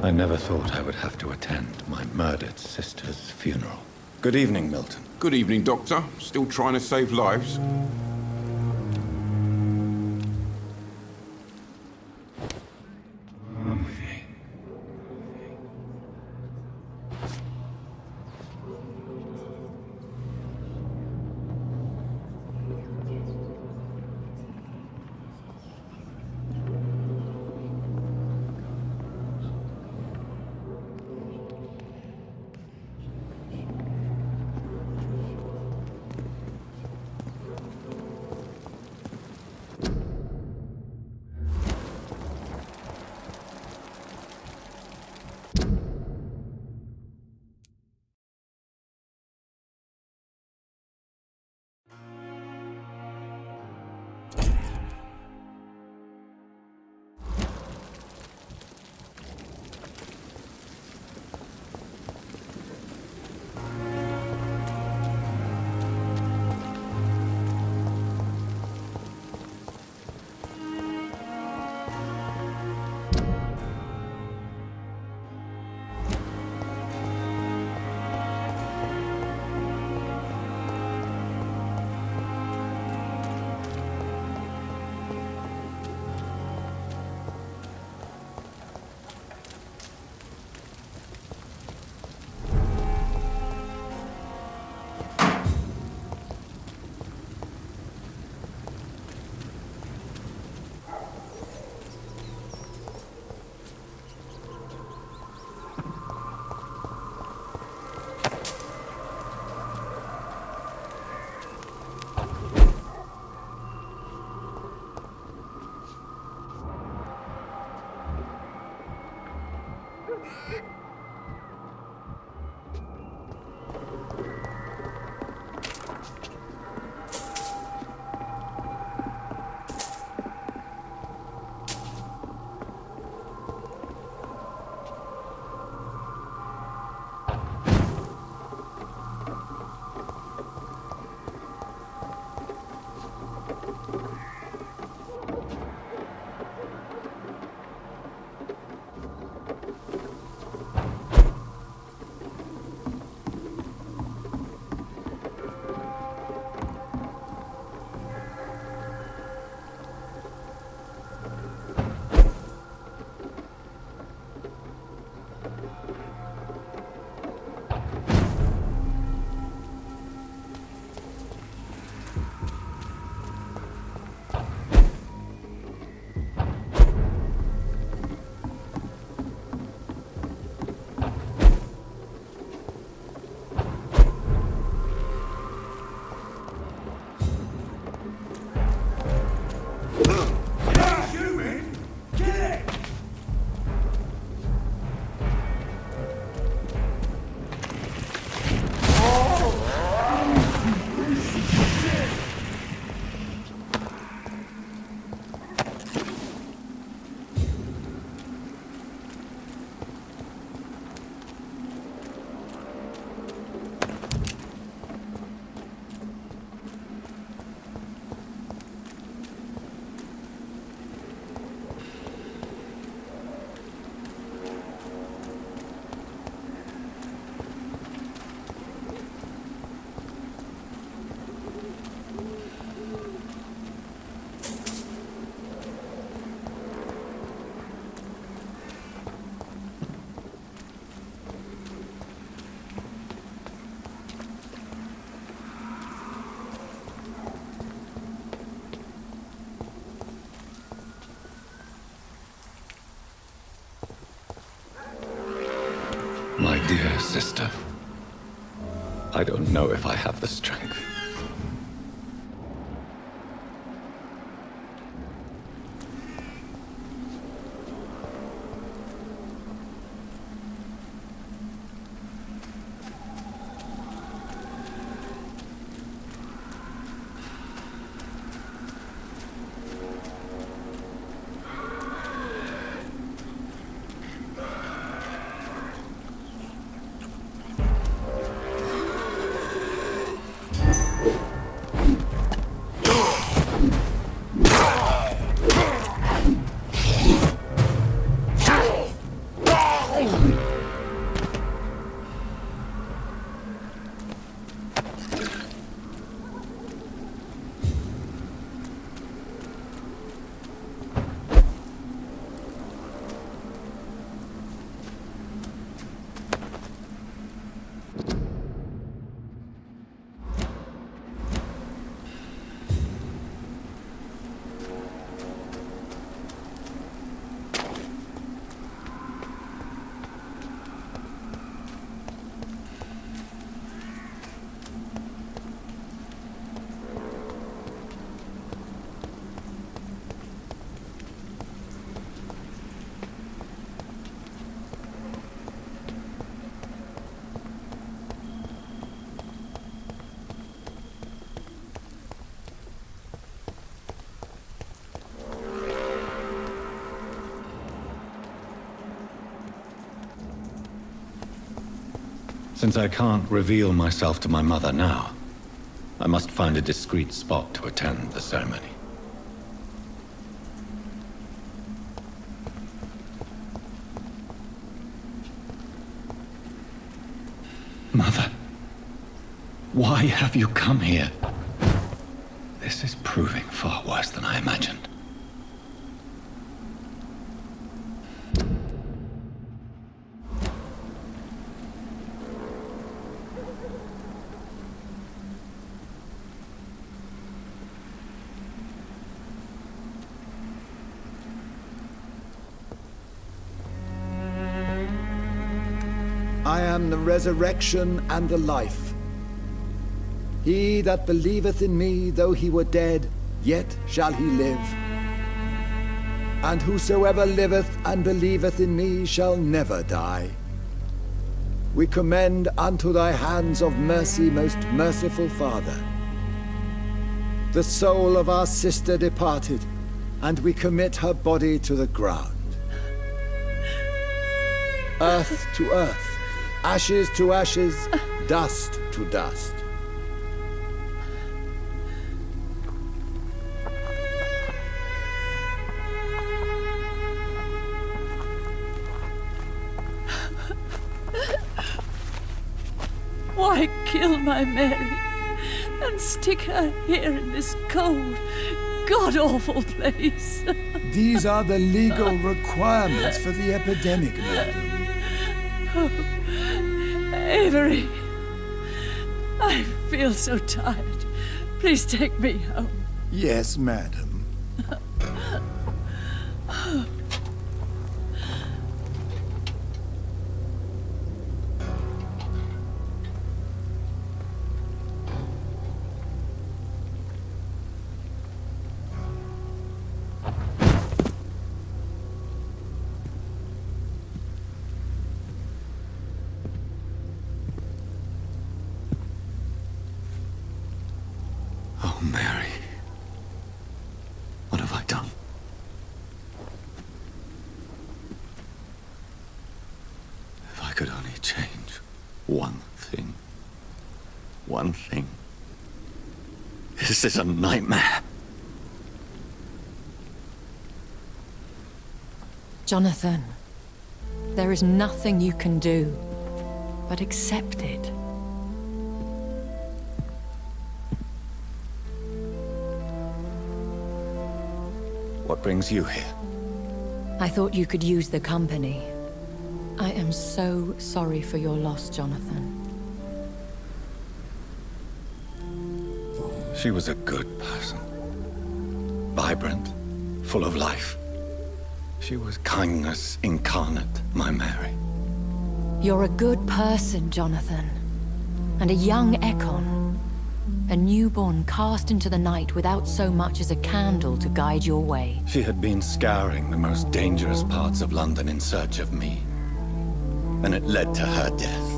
I never thought I would have to attend my murdered sister's funeral. Good evening, Milton. Good evening, Doctor. Still trying to save lives? My dear sister, I don't know if I have the strength. Since I can't reveal myself to my mother now, I must find a discreet spot to attend the ceremony. Mother, why have you come here? This is proving far worse than I imagined. I am the resurrection and the life. He that believeth in me, though he were dead, yet shall he live. And whosoever liveth and believeth in me shall never die. We commend unto thy hands of mercy, most merciful Father, the soul of our sister departed, and we commit her body to the ground. Earth to earth, ashes to ashes, dust to dust. Why kill my Mary and stick her here in this cold, god-awful place? These are the legal requirements for the epidemic, madam. Avery, I feel so tired. Please take me home. Yes, madam. Oh, Mary. What have I done? If I could only change one thing. One thing. This is a nightmare. Jonathan, there is nothing you can do but accept it. What brings you here? I thought you could use the company. I am so sorry for your loss, Jonathan. She was a good person. Vibrant, full of life. She was kindness incarnate, my Mary. You're a good person, Jonathan. And a young Ekon. A newborn cast into the night without so much as a candle to guide your way. She had been scouring the most dangerous parts of London in search of me. And it led to her death.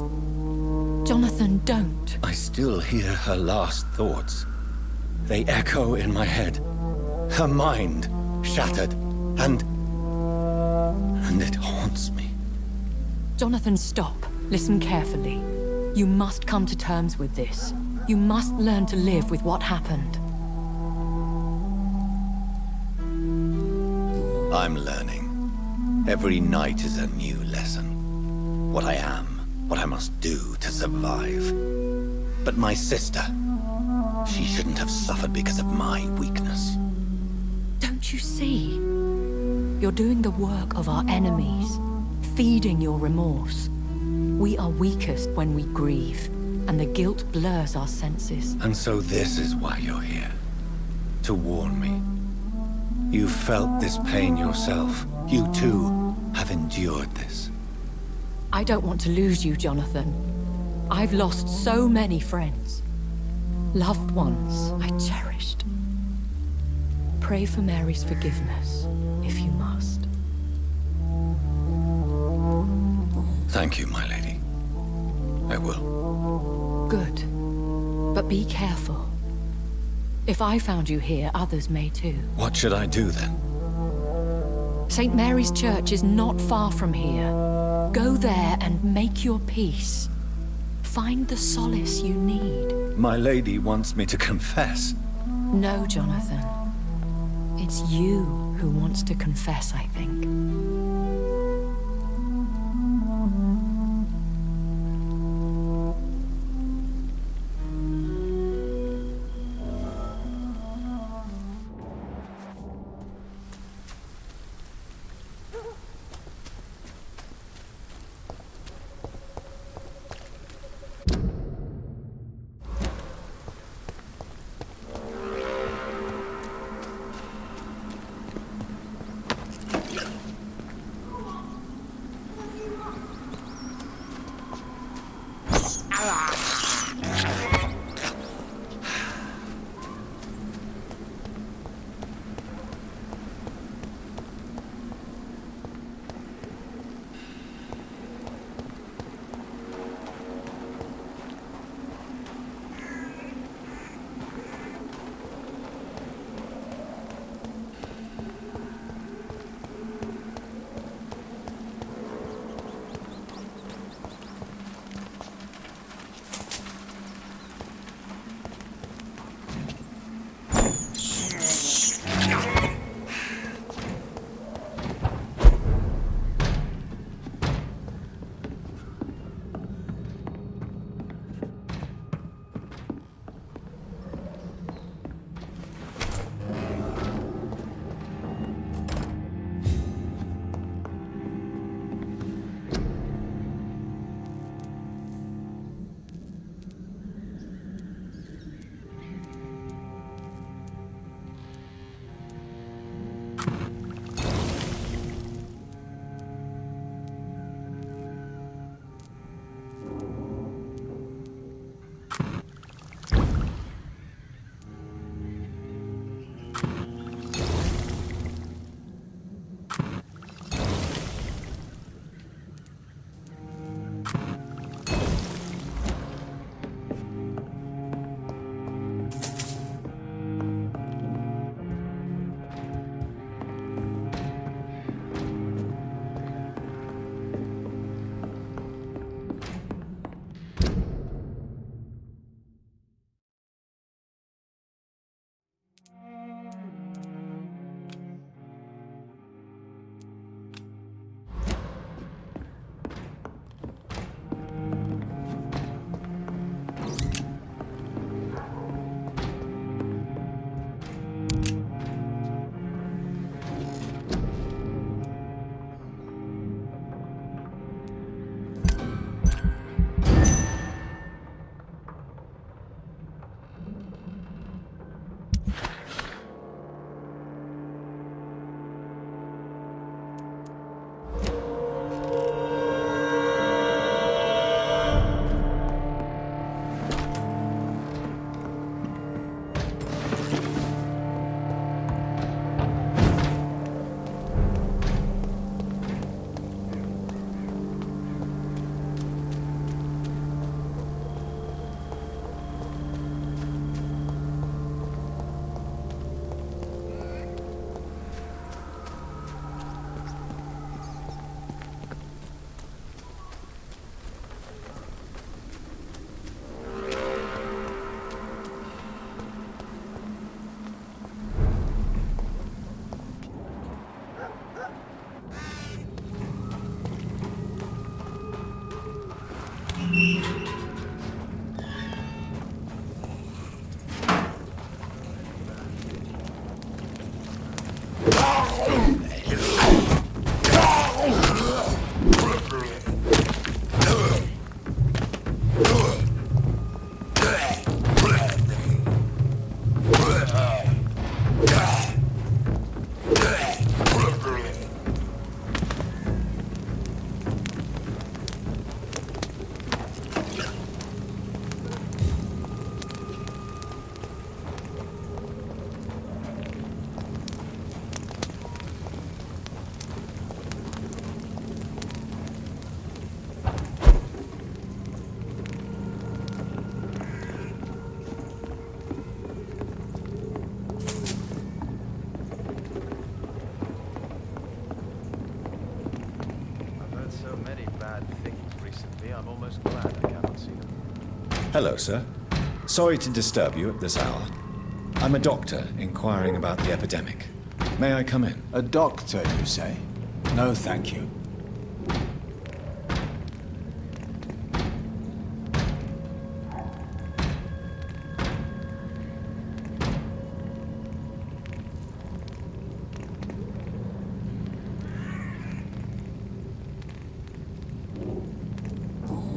Jonathan, don't. I still hear her last thoughts. They echo in my head. Her mind shattered, and it haunts me. Jonathan, stop. Listen carefully. You must come to terms with this. You must learn to live with what happened. I'm learning. Every night is a new lesson. What I am, what I must do to survive. But my sister, she shouldn't have suffered because of my weakness. Don't you see? You're doing the work of our enemies, feeding your remorse. We are weakest when we grieve, and the guilt blurs our senses. And so this is why you're here. To warn me. You felt this pain yourself. You too have endured this. I don't want to lose you, Jonathan. I've lost so many friends. Loved ones I cherished. Pray for Mary's forgiveness, if you must. Thank you, my lady. I will. Good. But be careful. If I found you here, others may too. What should I do then? St. Mary's Church is not far from here. Go there and make your peace. find the solace you need. My lady wants me to confess. No, Jonathan. It's you who wants to confess, I think. So many bad things recently. recently, I'm almost glad I cannot see them. Hello, sir. Sorry to disturb you at this hour. I'm a doctor inquiring about the epidemic. May I come in? A doctor, you say? No, thank you.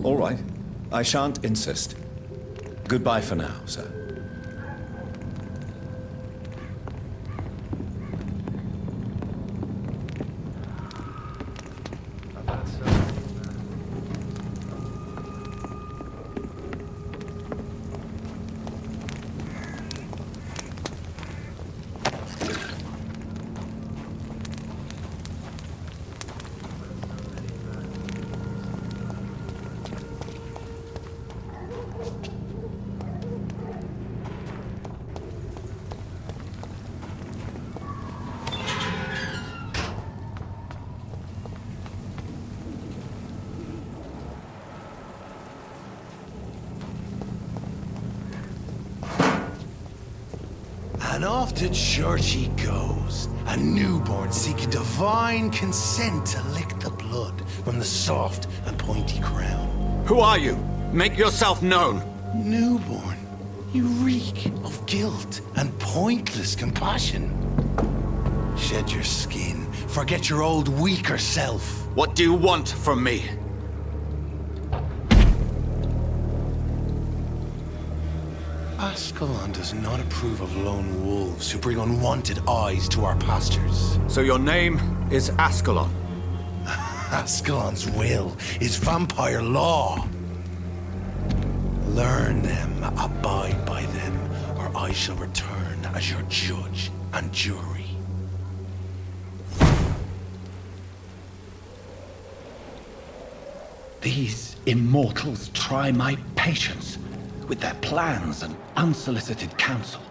All right. I shan't insist. Goodbye for now, sir. I've had so And off to church he goes, a newborn seeking divine consent to lick the blood from the soft and pointy crown. Who are you? Make yourself known. Newborn, you reek of guilt and pointless compassion. Shed your skin, forget your old weaker self. What do you want from me? Ascalon does not approve of lone wolves who bring unwanted eyes to our pastures. So your name is Ascalon. Ascalon's will is vampire law. Learn them, abide by them, or I shall return as your judge and jury. These immortals try my patience with their plans and unsolicited counsel.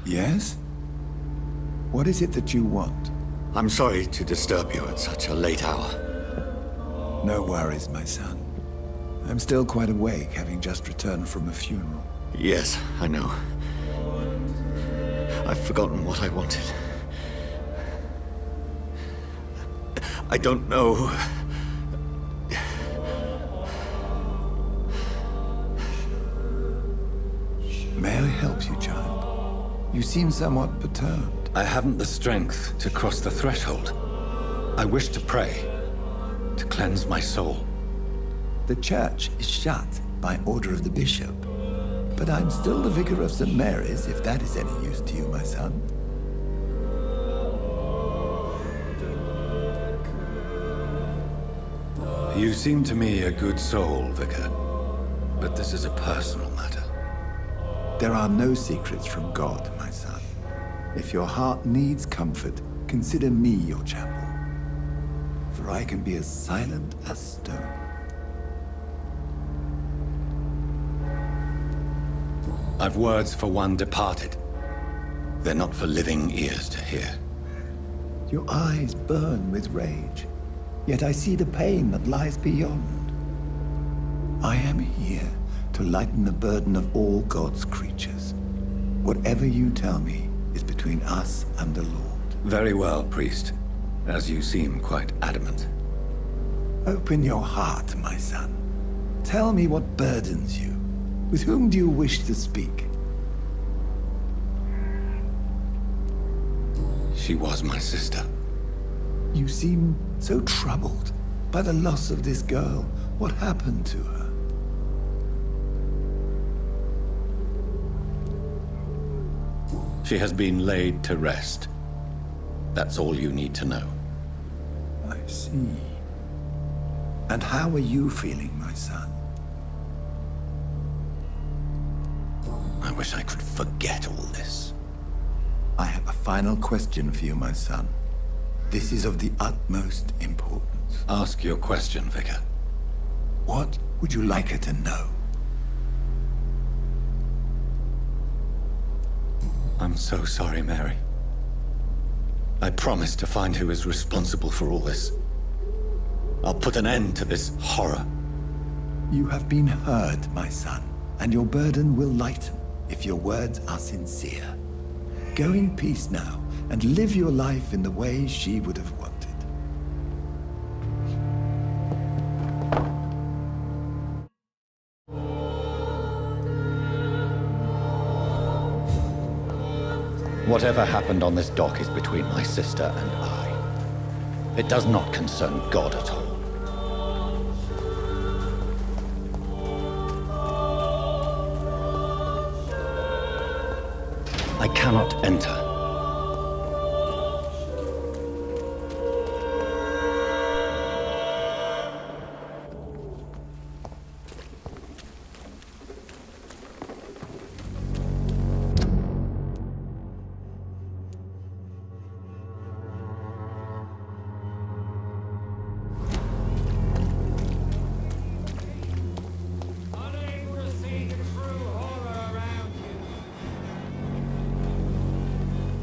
Yes? What is it that you want? I'm sorry to disturb you at such a late hour. No worries, my son. I'm still quite awake, having just returned from a funeral. Yes, I know. I've forgotten what I wanted. I don't know. May I help you, child? You seem somewhat perturbed. I haven't the strength to cross the threshold. I wish to pray, to cleanse my soul. The church is shut by order of the bishop. But I'm still the vicar of St. Mary's, if that is any use to you, my son. You seem to me a good soul, Vicar. But this is a personal matter. There are no secrets from God, my son. If your heart needs comfort, consider me your chapel. For I can be as silent as stone. I've words for one departed. They're not for living ears to hear. Your eyes burn with rage, yet I see the pain that lies beyond. I am here to lighten the burden of all God's creatures. Whatever you tell me is between us and the Lord. Very well, priest, as you seem quite adamant. Open your heart, my son. Tell me what burdens you. With whom do you wish to speak? She was my sister. You seem so troubled by the loss of this girl. What happened to her? She has been laid to rest. That's all you need to know. I see. And how are you feeling, my son? I wish I could forget all this. I have a final question for you, my son. This is of the utmost importance. Ask your question, Vicar. What would you like her to know? I'm so sorry, Mary. I promise to find who is responsible for all this. I'll put an end to this horror. You have been heard, my son, and your burden will lighten if your words are sincere. Go in peace now, and live your life in the way she would have wanted. Whatever happened on this dock is between my sister and I. It does not concern God at all. I cannot enter.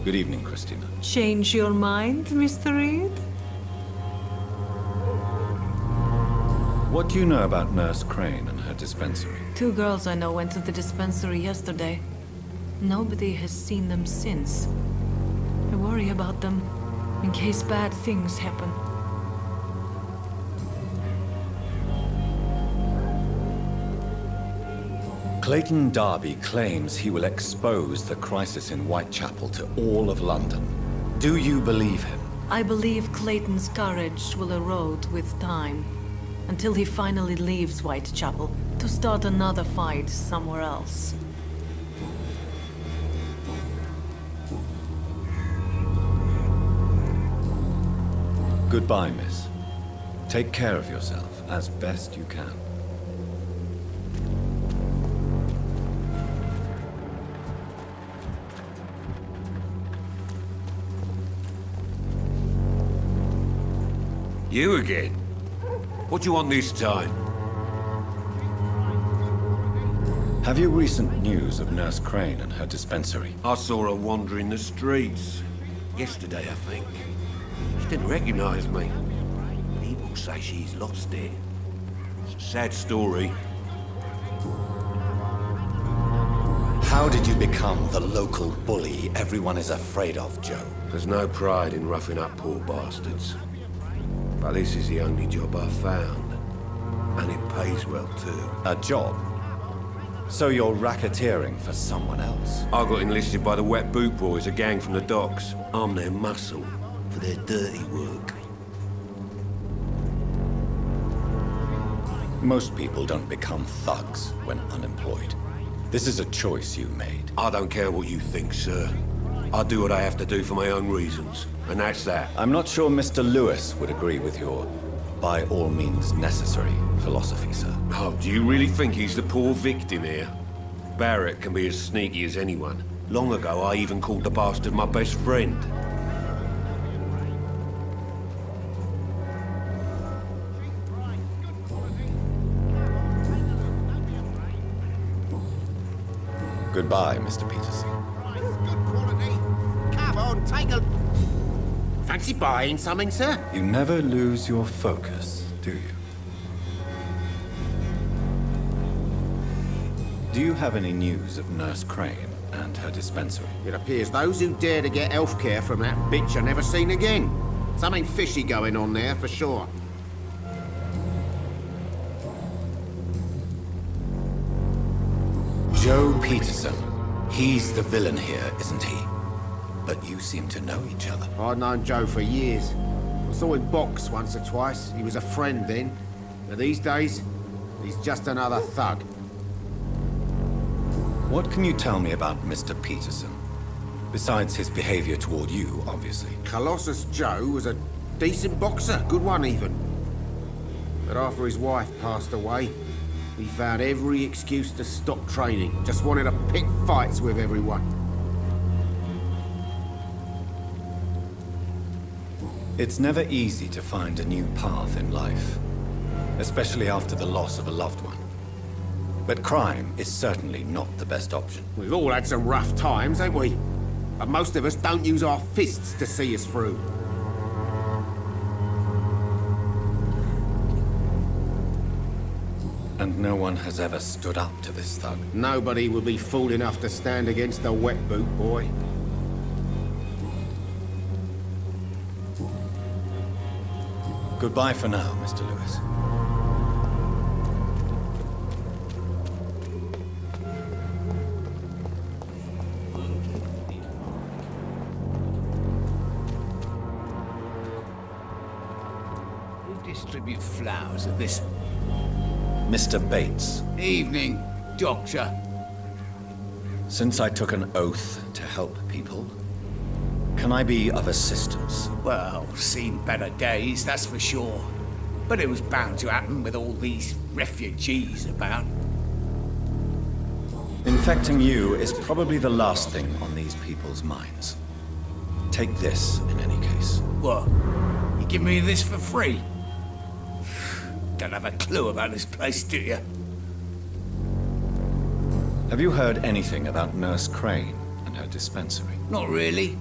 Good evening, Christina. Change your mind, Mr. Reed? What do you know about Nurse Crane and her dispensary? 2 girls I know went to the dispensary yesterday. Nobody has seen them since. I worry about them, in case bad things happen. Clayton Darby claims he will expose the crisis in Whitechapel to all of London. Do you believe him? I believe Clayton's courage will erode with time, until he finally leaves Whitechapel to start another fight somewhere else. Goodbye, miss. Take care of yourself as best you can. You again? What do you want this time? Have you recent news of Nurse Crane and her dispensary? I saw her wandering the streets. Yesterday, I think. She didn't recognize me. People say she's lost it. It's a sad story. How did you become the local bully everyone is afraid of, Joe? There's no pride in roughing up poor bastards. But this is the only job I've found. And it pays well, too. A job? So you're racketeering for someone else? I got enlisted by the Wet Boot Boys, a gang from the docks. I'm their muscle for their dirty work. Most people don't become thugs when unemployed. This is a choice you made. I don't care what you think, sir. I do what I have to do for my own reasons, and that's that. I'm not sure Mr. Lewis would agree with your by all means necessary philosophy, sir. Oh, do you really think he's the poor victim here? Barrett can be as sneaky as anyone. Long ago, I even called the bastard my best friend. Goodbye, Mr. Peterson. Come on, take a... Fancy buying something, sir? You never lose your focus, do you? Do you have any news of Nurse Crane and her dispensary? It appears those who dare to get healthcare from that bitch are never seen again. Something fishy going on there, for sure. Joe Peterson. He's the villain here, isn't he? But you seem to know each other. I'd known Joe for years. I saw him box once or twice. He was a friend then. But these days, he's just another thug. What can you tell me about Mr. Peterson? Besides his behavior toward you, obviously. Colossus Joe was a decent boxer, good one even. But after his wife passed away, he found every excuse to stop training. Just wanted to pick fights with everyone. It's never easy to find a new path in life, especially after the loss of a loved one. But crime is certainly not the best option. We've all had some rough times, ain't we? But most of us don't use our fists to see us through. And no one has ever stood up to this thug. Nobody will be fool enough to stand against the wet boot boy. Goodbye for now, Mr. Lewis. Who distribute flowers at this Mr. Bates. evening, Doctor? Since I took an oath to help people, can I be of assistance? Well, seen better days, that's for sure. But it was bound to happen with all these refugees about. Infecting you is probably the last thing on these people's minds. Take this, in any case. What? You give me this for free? Don't have a clue about this place, do you? Have you heard anything about Nurse Crane and her dispensary? Not really.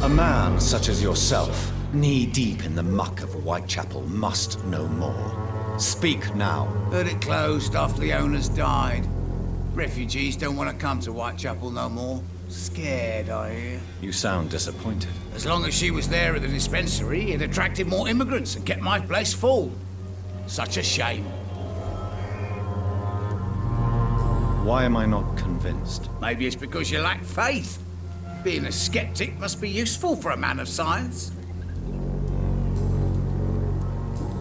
A man such as yourself, knee-deep in the muck of Whitechapel, must know more. Speak now. Heard it closed after the owners died. Refugees don't want to come to Whitechapel no more. Scared, I hear. You sound disappointed. As long as she was there at the dispensary, it attracted more immigrants and kept my place full. Such a shame. Why am I not convinced? Maybe it's because you lack faith. Being a skeptic must be useful for a man of science.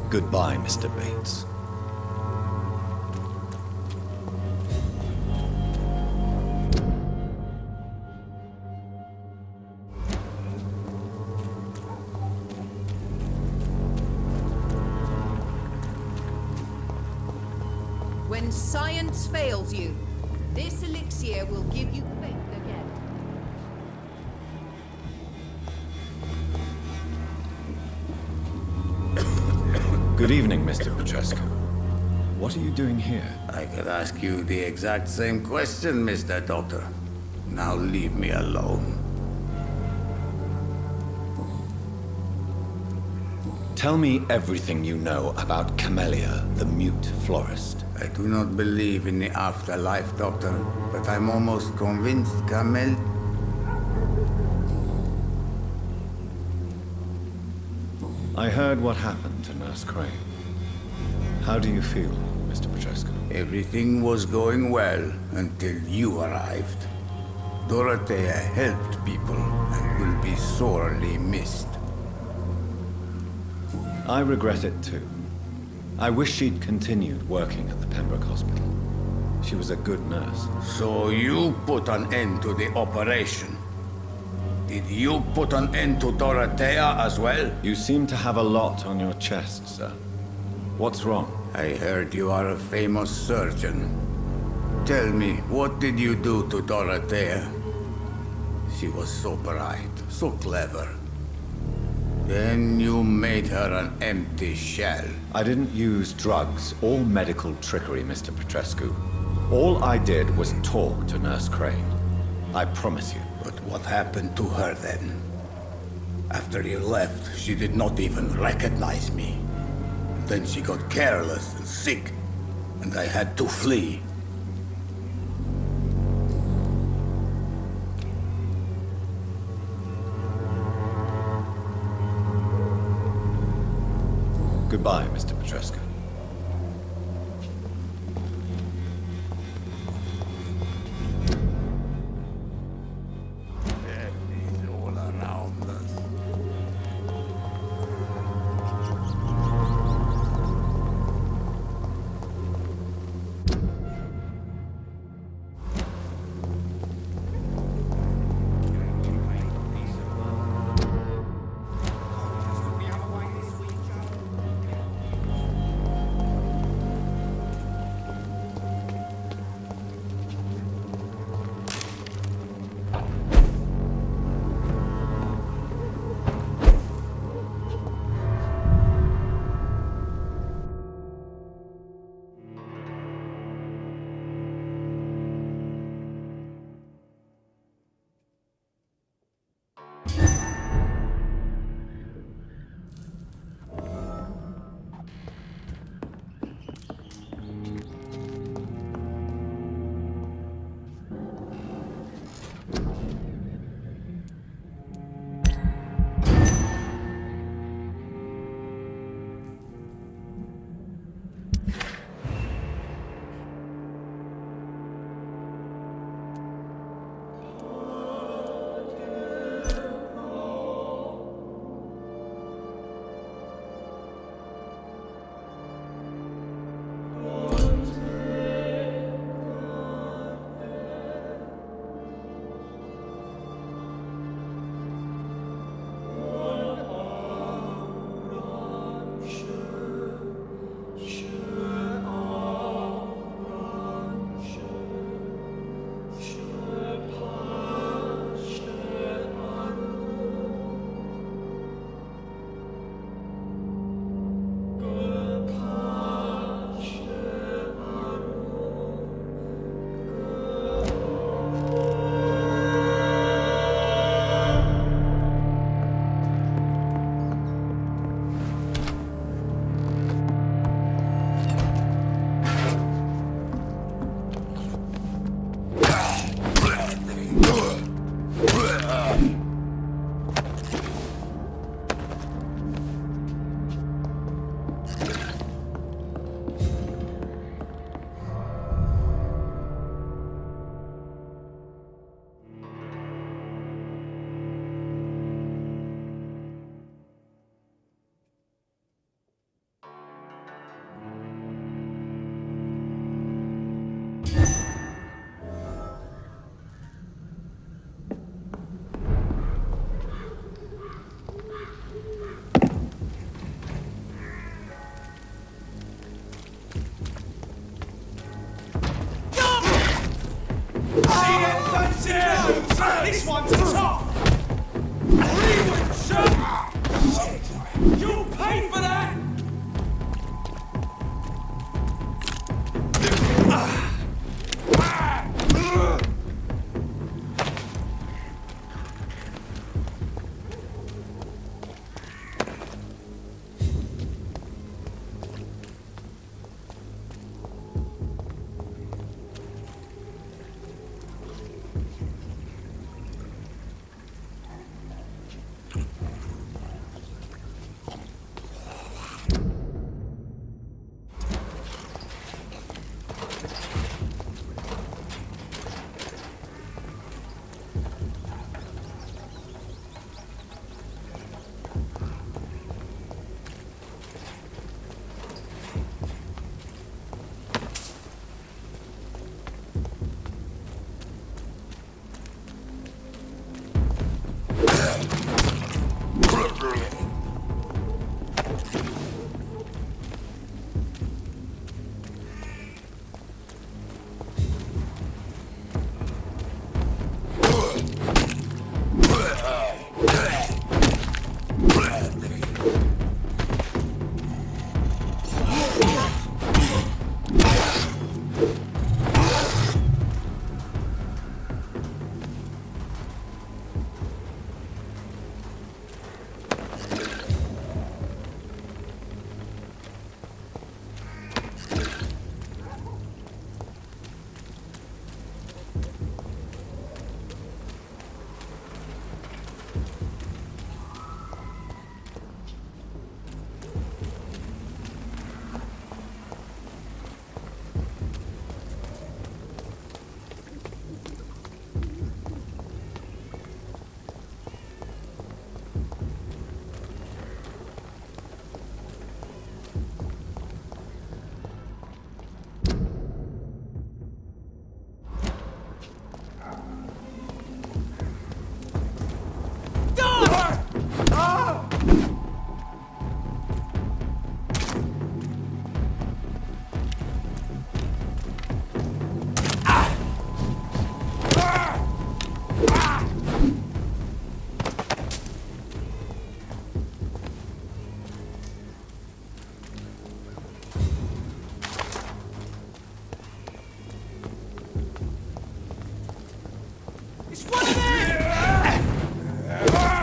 Goodbye, Mr. Bates. When science fails you, this elixir will give you faith again. Good evening, Mr. Petrescu. What are you doing here? I could ask you the exact same question, Mr. Doctor. Now leave me alone. Tell me everything you know about Camellia, the mute florist. I do not believe in the afterlife, Doctor, but I'm almost convinced Camel... I heard what happened to Nurse Crane. How do you feel, Mr. Petrescu? Everything was going well until you arrived. Dorothea helped people and will be sorely missed. I regret it too. I wish she'd continued working at the Pembroke Hospital. She was a good nurse. So you put an end to the operation? Did you put an end to Dorothea as well? You seem to have a lot on your chest, sir. What's wrong? I heard you are a famous surgeon. Tell me, what did you do to Dorothea? She was so bright, so clever. Then you made her an empty shell. I didn't use drugs or medical trickery, Mr. Petrescu. All I did was talk to Nurse Crane. I promise you. But what happened to her then? After you left, she did not even recognize me. Then she got careless and sick, and I had to flee. Goodbye, Mr. Petrescu. He's all around us. This one's top! Rewind shot! Shit! You'll pay for that! It's one of them! Come on!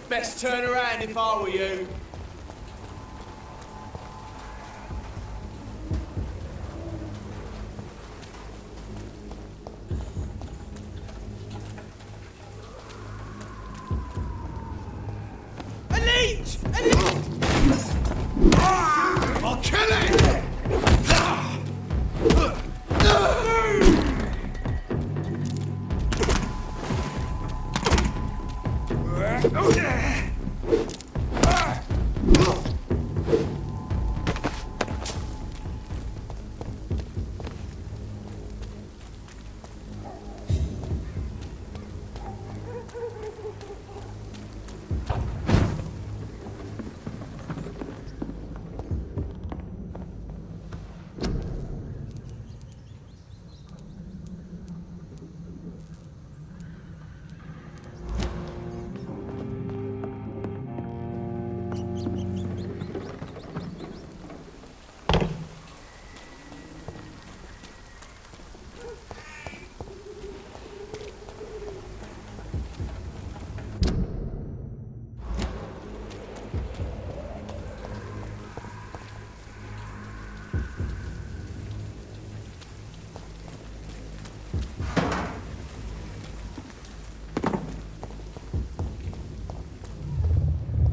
Best turn around if I were you. A leech! A leech! I'll kill it!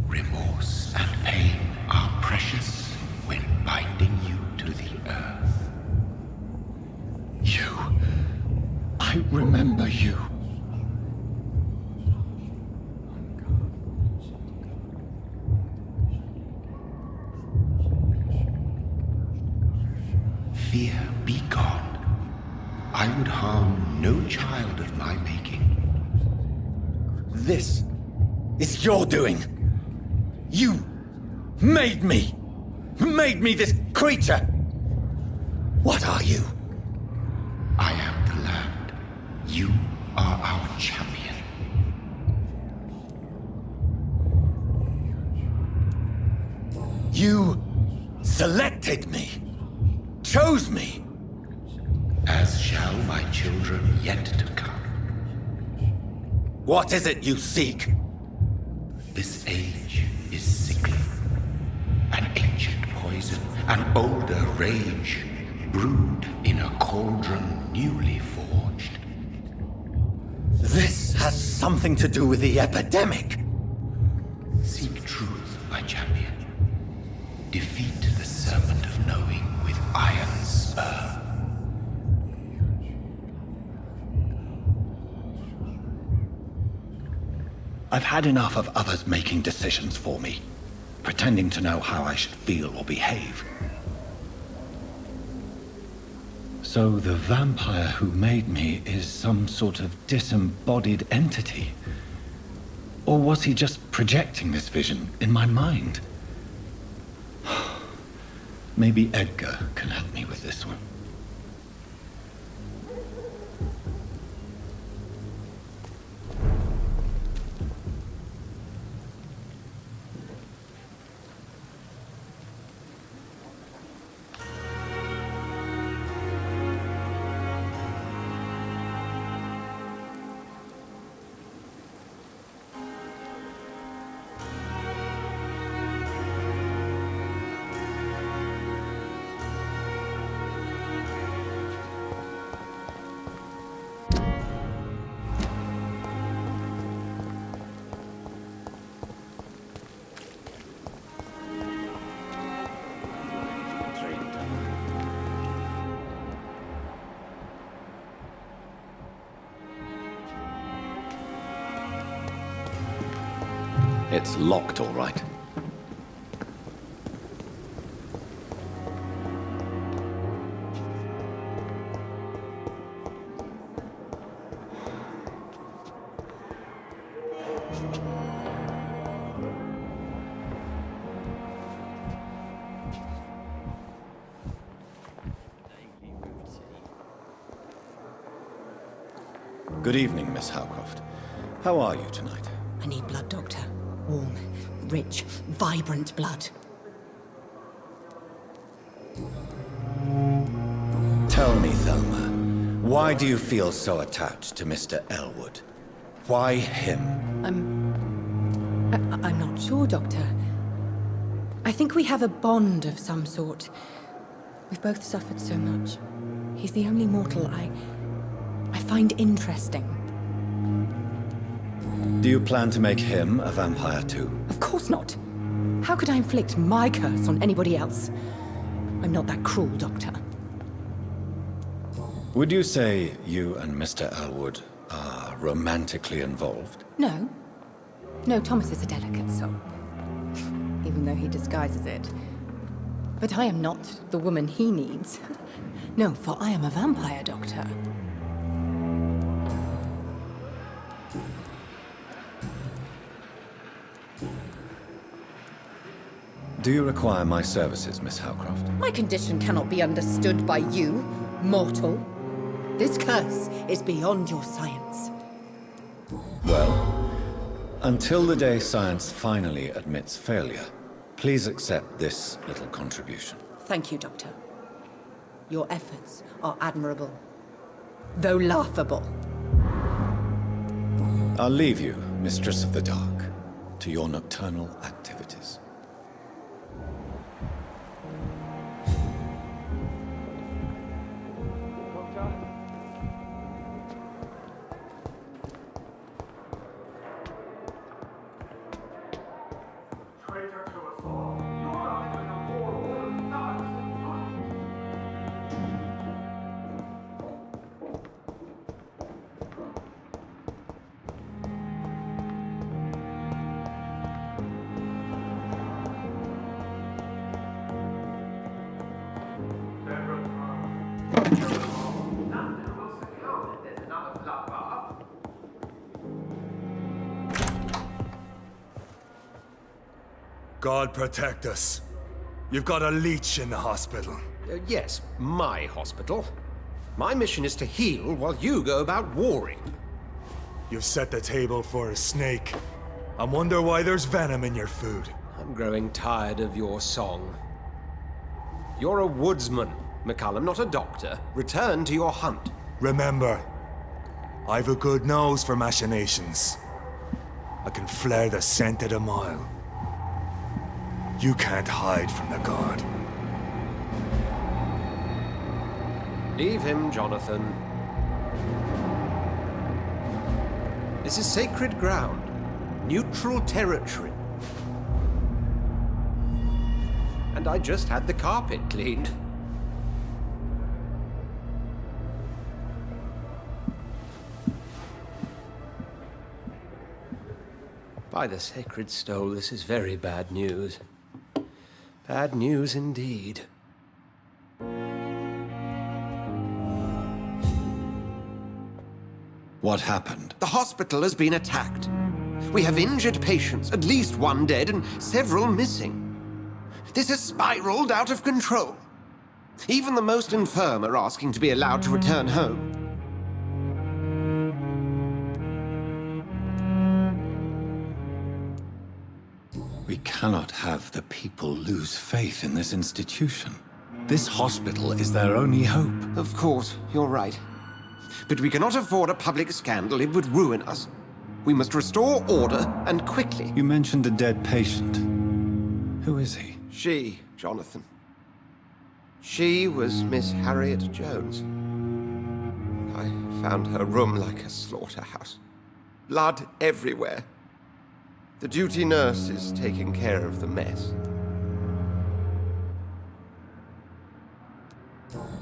Remorse and pain are precious when binding you to the earth. You. I remember you. Fear be gone. I would harm no child of my making. This is your doing. You made me. Made me this creature. What are you? I am the land. You are our champion. You selected me. Chose me. As shall my children yet to come. What is it you seek? This age is sickly. An ancient poison, an older rage, brewed in a cauldron newly forged. This has something to do with the epidemic. Seek truth, my champion. Defeat the serpent of knowing with iron spur. I've had enough of others making decisions for me, pretending to know how I should feel or behave. So the vampire who made me is some sort of disembodied entity? Or was he just projecting this vision in my mind? Maybe Edgar can help me with this one. It's locked, all right. Good evening, Miss Howcroft. How are you tonight? I need blood, Doctor. Warm, rich, vibrant blood. Tell me, Thelma, why do you feel so attached to Mr. Elwood? Why him? I'm not sure, Doctor. I think we have a bond of some sort. We've both suffered so much. He's the only mortal I find interesting. Do you plan to make him a vampire too? Of course not. How could I inflict my curse on anybody else? I'm not that cruel, Doctor. Would you say you and Mr. Elwood are romantically involved? No. No, Thomas is a delicate soul. Even though he disguises it. But I am not the woman he needs. No, for I am a vampire, Doctor. Do you require my services, Miss Howcroft? My condition cannot be understood by you, mortal. This curse is beyond your science. Well, until the day science finally admits failure, please accept this little contribution. Thank you, Doctor. Your efforts are admirable, though laughable. I'll leave you, Mistress of the Dark, to your nocturnal activities. God protect us. You've got a leech in the hospital. Yes, my hospital. My mission is to heal while you go about warring. You've set the table for a snake. I wonder why there's venom in your food. I'm growing tired of your song. You're a woodsman, McCallum, not a doctor. Return to your hunt. Remember, I've a good nose for machinations. I can flare the scent at a mile. You can't hide from the god. Leave him, Jonathan. This is sacred ground. Neutral territory. And I just had the carpet cleaned. By the sacred stole, this is very bad news. Bad news indeed. What happened? The hospital has been attacked. We have injured patients, at least one dead and several missing. This has spiraled out of control. Even the most infirm are asking to be allowed to return home. We cannot have the people lose faith in this institution. This hospital is their only hope. Of course, you're right. But we cannot afford a public scandal. It would ruin us. We must restore order, and quickly. You mentioned a dead patient. Who is he? She, Jonathan. She was Miss Harriet Jones. I found her room like a slaughterhouse. Blood everywhere. The duty nurse is taking care of the mess.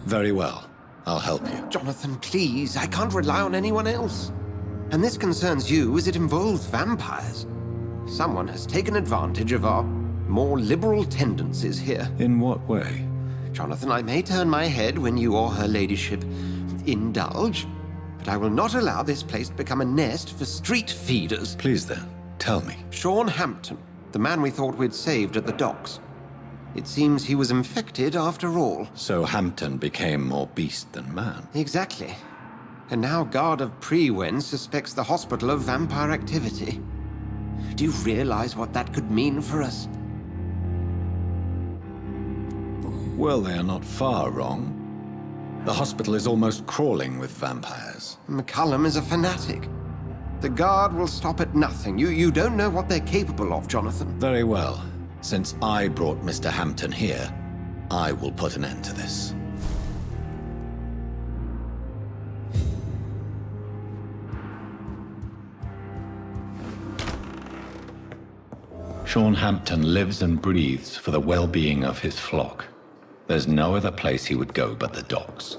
Very well. I'll help you. Jonathan, please. I can't rely on anyone else. And this concerns you as it involves vampires. Someone has taken advantage of our more liberal tendencies here. In what way? Jonathan, I may turn my head when you or her ladyship indulge, but I will not allow this place to become a nest for street feeders. Please then, tell me. Sean Hampton, the man we thought we'd saved at the docks. It seems he was infected after all. So Hampton became more beast than man. Exactly. And now Guard of Prewen suspects the hospital of vampire activity. Do you realize what that could mean for us? Well, they are not far wrong. The hospital is almost crawling with vampires. McCullum is a fanatic. The Guard will stop at nothing. You don't know what they're capable of, Jonathan. Very well. Since I brought Mr. Hampton here, I will put an end to this. Sean Hampton lives and breathes for the well-being of his flock. There's no other place he would go but the docks.